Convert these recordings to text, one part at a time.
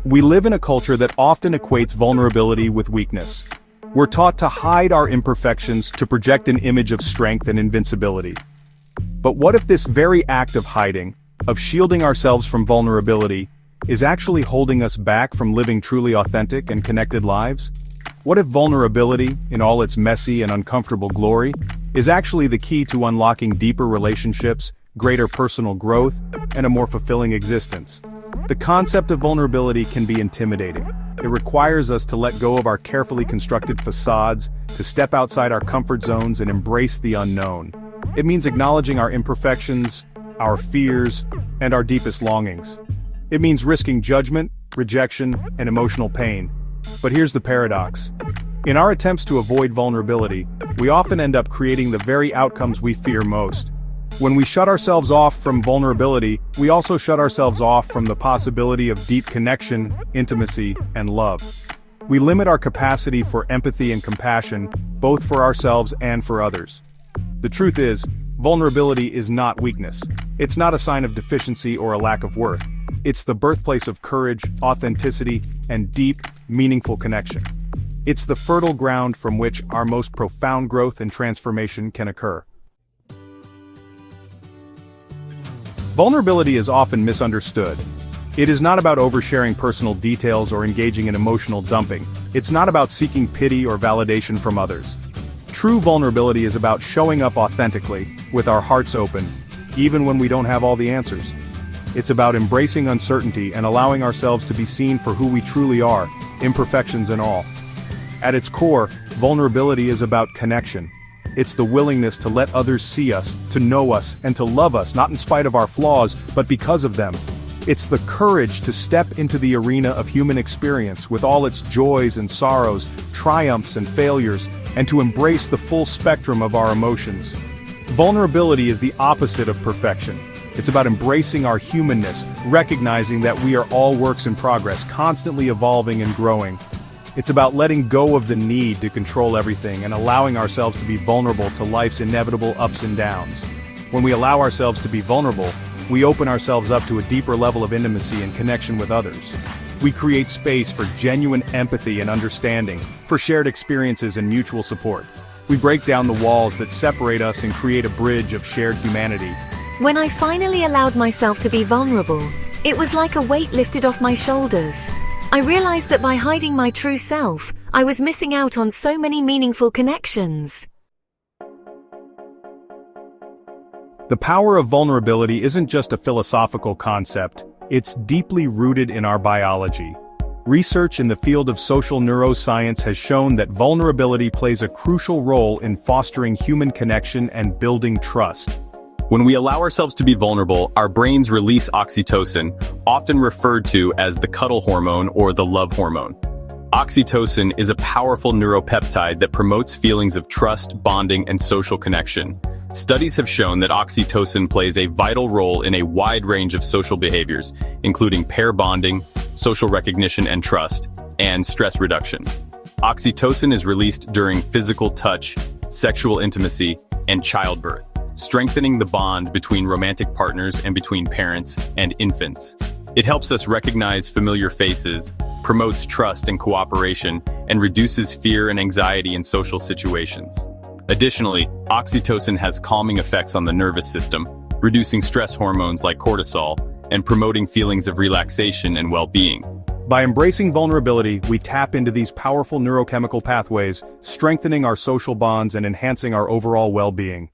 We live in a culture that often equates vulnerability with weakness. We're taught to hide our imperfections to project an image of strength and invincibility. But what if this very act of hiding, of shielding ourselves from vulnerability, is actually holding us back from living truly authentic and connected lives? What if vulnerability, in all its messy and uncomfortable glory, is actually the key to unlocking deeper relationships, greater personal growth, and a more fulfilling existence? The concept of vulnerability can be intimidating. It requires us to let go of our carefully constructed facades, to step outside our comfort zones and embrace the unknown. It means acknowledging our imperfections, our fears, and our deepest longings. It means risking judgment, rejection, and emotional pain. But here's the paradox. In our attempts to avoid vulnerability, we often end up creating the very outcomes we fear most. When we shut ourselves off from vulnerability, we also shut ourselves off from the possibility of deep connection, intimacy, and love. We limit our capacity for empathy and compassion, both for ourselves and for others. The truth is, vulnerability is not weakness. It's not a sign of deficiency or a lack of worth. It's the birthplace of courage, authenticity, and deep, meaningful connection. It's the fertile ground from which our most profound growth and transformation can occur. Vulnerability is often misunderstood. It is not about oversharing personal details or engaging in emotional dumping. It's not about seeking pity or validation from others. True vulnerability is about showing up authentically, with our hearts open, even when we don't have all the answers. It's about embracing uncertainty and allowing ourselves to be seen for who we truly are, imperfections and all. At its core, vulnerability is about connection. It's the willingness to let others see us, to know us, and to love us not in spite of our flaws, but because of them. It's the courage to step into the arena of human experience with all its joys and sorrows, triumphs and failures, and to embrace the full spectrum of our emotions. Vulnerability is the opposite of perfection. It's about embracing our humanness, recognizing that we are all works in progress, constantly evolving and growing. It's about letting go of the need to control everything and allowing ourselves to be vulnerable to life's inevitable ups and downs. When we allow ourselves to be vulnerable, we open ourselves up to a deeper level of intimacy and connection with others. We create space for genuine empathy and understanding, for shared experiences and mutual support. We break down the walls that separate us and create a bridge of shared humanity. When I finally allowed myself to be vulnerable, it was like a weight lifted off my shoulders. I realized that by hiding my true self, I was missing out on so many meaningful connections. The power of vulnerability isn't just a philosophical concept, it's deeply rooted in our biology. Research in the field of social neuroscience has shown that vulnerability plays a crucial role in fostering human connection and building trust. When we allow ourselves to be vulnerable, our brains release oxytocin, often referred to as the cuddle hormone or the love hormone. Oxytocin is a powerful neuropeptide that promotes feelings of trust, bonding, and social connection. Studies have shown that oxytocin plays a vital role in a wide range of social behaviors, including pair bonding, social recognition and trust, and stress reduction. Oxytocin is released during physical touch, sexual intimacy, and childbirth, strengthening the bond between romantic partners and between parents and infants. It helps us recognize familiar faces, promotes trust and cooperation, and reduces fear and anxiety in social situations. Additionally, oxytocin has calming effects on the nervous system, reducing stress hormones like cortisol, and promoting feelings of relaxation and well-being. By embracing vulnerability, we tap into these powerful neurochemical pathways, strengthening our social bonds and enhancing our overall well-being.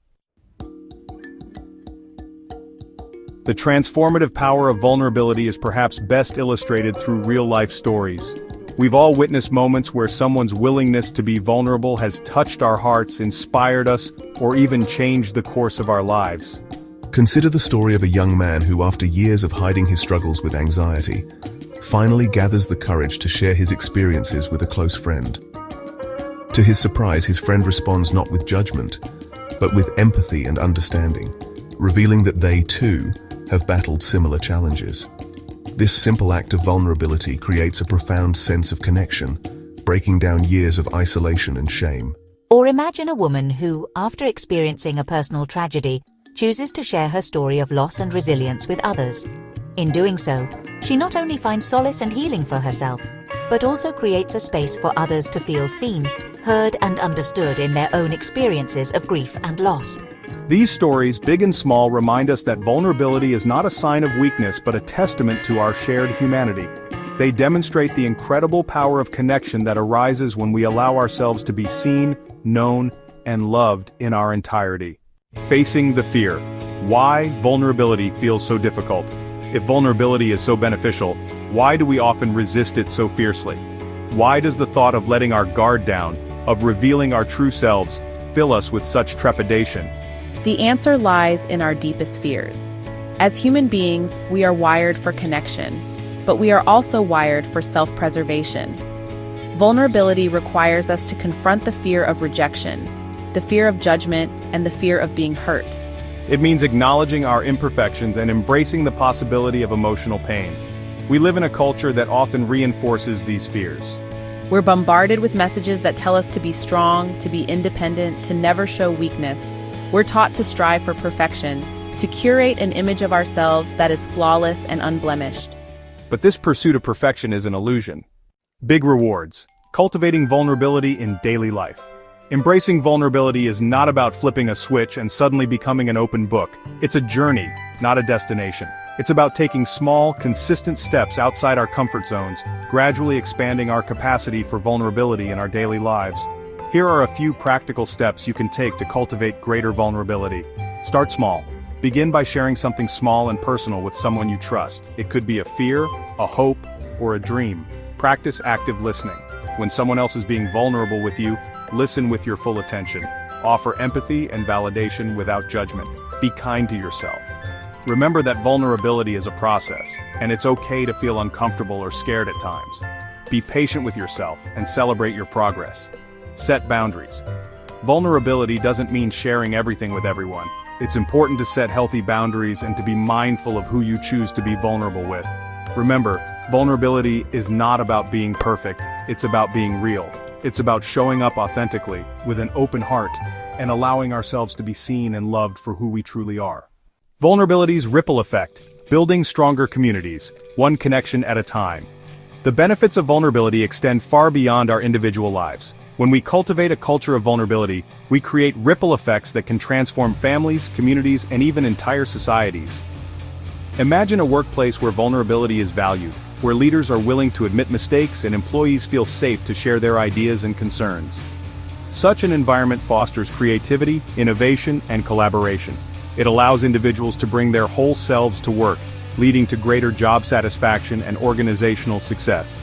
The transformative power of vulnerability is perhaps best illustrated through real-life stories. We've all witnessed moments where someone's willingness to be vulnerable has touched our hearts, inspired us, or even changed the course of our lives. Consider the story of a young man who, after years of hiding his struggles with anxiety, finally gathers the courage to share his experiences with a close friend. To his surprise, his friend responds not with judgment, but with empathy and understanding, revealing that they, too, have battled similar challenges. This simple act of vulnerability creates a profound sense of connection, breaking down years of isolation and shame. Or imagine a woman who, after experiencing a personal tragedy, chooses to share her story of loss and resilience with others. In doing so, she not only finds solace and healing for herself, but also creates a space for others to feel seen, heard, and understood in their own experiences of grief and loss. These stories, big and small, remind us that vulnerability is not a sign of weakness but a testament to our shared humanity. They demonstrate the incredible power of connection that arises when we allow ourselves to be seen, known, and loved in our entirety. Facing the fear. Why vulnerability feels so difficult. If vulnerability is so beneficial, why do we often resist it so fiercely? Why does the thought of letting our guard down, of revealing our true selves, fill us with such trepidation? The answer lies in our deepest fears. As human beings, we are wired for connection, but we are also wired for self-preservation. Vulnerability requires us to confront the fear of rejection, the fear of judgment, and the fear of being hurt. It means acknowledging our imperfections and embracing the possibility of emotional pain. We live in a culture that often reinforces these fears. We're bombarded with messages that tell us to be strong, to be independent, to never show weakness. We're taught to strive for perfection, to curate an image of ourselves that is flawless and unblemished. But this pursuit of perfection is an illusion. Big rewards. Cultivating vulnerability in daily life. Embracing vulnerability is not about flipping a switch and suddenly becoming an open book. It's a journey, not a destination. It's about taking small, consistent steps outside our comfort zones, gradually expanding our capacity for vulnerability in our daily lives. Here are a few practical steps you can take to cultivate greater vulnerability. Start small. Begin by sharing something small and personal with someone you trust. It could be a fear, a hope, or a dream. Practice active listening. When someone else is being vulnerable with you, listen with your full attention. Offer empathy and validation without judgment. Be kind to yourself. Remember that vulnerability is a process, and it's okay to feel uncomfortable or scared at times. Be patient with yourself and celebrate your progress. Set boundaries. Vulnerability doesn't mean sharing everything with everyone. It's important to set healthy boundaries and to be mindful of who you choose to be vulnerable with. Remember, vulnerability is not about being perfect, it's about being real. It's about showing up authentically, with an open heart, and allowing ourselves to be seen and loved for who we truly are. Vulnerability's ripple effect. Building stronger communities, one connection at a time. The benefits of vulnerability extend far beyond our individual lives. When we cultivate a culture of vulnerability, we create ripple effects that can transform families, communities, and even entire societies. Imagine a workplace where vulnerability is valued, where leaders are willing to admit mistakes and employees feel safe to share their ideas and concerns. Such an environment fosters creativity, innovation, and collaboration. It allows individuals to bring their whole selves to work, leading to greater job satisfaction and organizational success.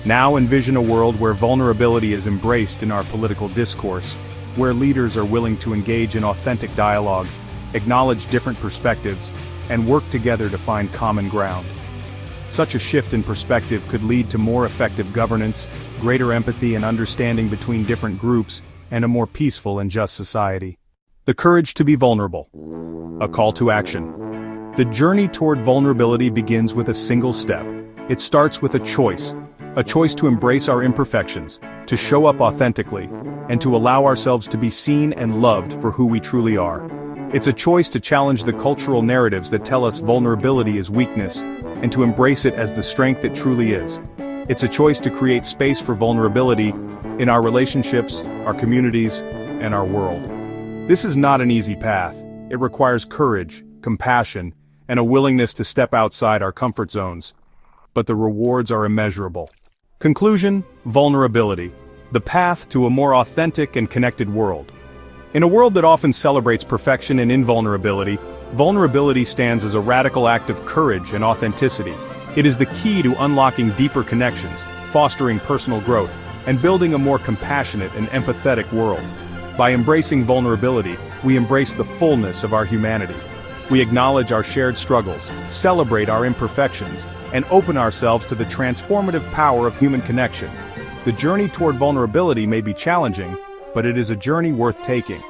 Now envision a world where vulnerability is embraced in our political discourse, where leaders are willing to engage in authentic dialogue, acknowledge different perspectives, and work together to find common ground. Such a shift in perspective could lead to more effective governance, greater empathy and understanding between different groups, and a more peaceful and just society. The courage to be vulnerable. A call to action. The journey toward vulnerability begins with a single step. It starts with a choice to embrace our imperfections, to show up authentically, and to allow ourselves to be seen and loved for who we truly are. It's a choice to challenge the cultural narratives that tell us vulnerability is weakness, and to embrace it as the strength it truly is. It's a choice to create space for vulnerability in our relationships, our communities, and our world. This is not an easy path. It requires courage, compassion, and a willingness to step outside our comfort zones. But the rewards are immeasurable. Conclusion: vulnerability. The path to a more authentic and connected world. In a world that often celebrates perfection and invulnerability, vulnerability stands as a radical act of courage and authenticity. It is the key to unlocking deeper connections, fostering personal growth, and building a more compassionate and empathetic world. By embracing vulnerability, we embrace the fullness of our humanity. We acknowledge our shared struggles, celebrate our imperfections, and open ourselves to the transformative power of human connection. The journey toward vulnerability may be challenging, but it is a journey worth taking.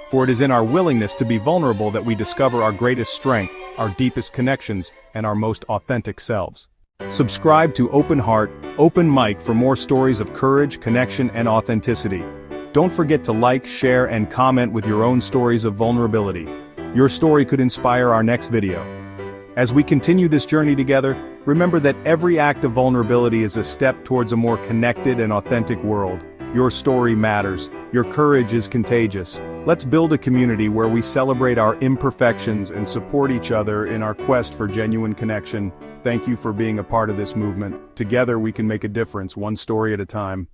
For it is in our willingness to be vulnerable that we discover our greatest strength, our deepest connections, and our most authentic selves. Subscribe to Open Heart, Open Mic for more stories of courage, connection, and authenticity. Don't forget to like, share, and comment with your own stories of vulnerability. Your story could inspire our next video. As we continue this journey together, remember that every act of vulnerability is a step towards a more connected and authentic world. Your story matters. Your courage is contagious. Let's build a community where we celebrate our imperfections and support each other in our quest for genuine connection. Thank you for being a part of this movement. Together we can make a difference, one story at a time.